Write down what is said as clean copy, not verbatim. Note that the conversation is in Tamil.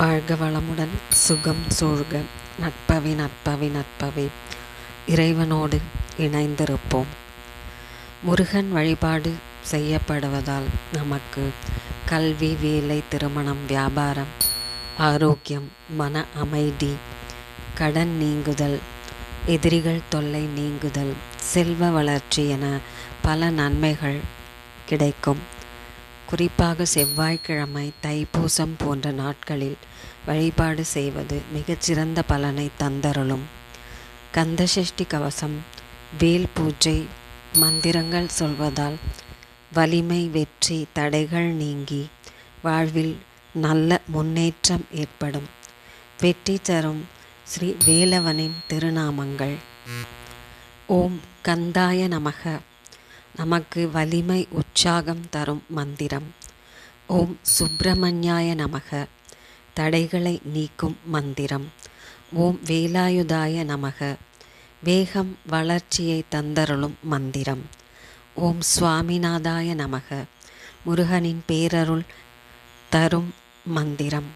வாழ்க வளமுடன், சுகம் சூழ்க, நட்பவி நட்பவி நட்பவி, இறைவனோடு இணைந்திருப்போம். முருகன் வழிபாடு செய்யப்படுவதால் நமக்கு கல்வி, வேலை, திருமணம், வியாபாரம், ஆரோக்கியம், மன அமைதி, கடன் நீங்குதல், எதிரிகள் தொல்லை நீங்குதல், செல்வ வளர்ச்சி என பல நன்மைகள் கிடைக்கும். குறிப்பாக செவ்வாய்க்கிழமை, தைப்பூசம் போன்ற நாட்களில் வழிபாடு செய்வது மிகச்சிறந்த பலனை தந்தருளும். கந்தசஷ்டி கவசம், வேல் பூஜை, மந்திரங்கள் சொல்வதால் வலிமை, வெற்றி, தடைகள் நீங்கி வாழ்வில் நல்ல முன்னேற்றம் ஏற்படும். வெற்றி தரும் ஸ்ரீ வேலவனின் திருநாமங்கள்: ஓம் கந்தாய நமக, நமக்கு வலிமை, உற்சாகம் தரும் மந்திரம். ஓம் சுப்பிரமணியாய நமக, தடைகளை நீக்கும் மந்திரம். ஓம் வேலாயுதாய நமக, வேகம், வளர்ச்சியை தந்தருளும் மந்திரம். ஓம் சுவாமிநாதாய நமக, முருகனின் பேரருள் தரும் மந்திரம்.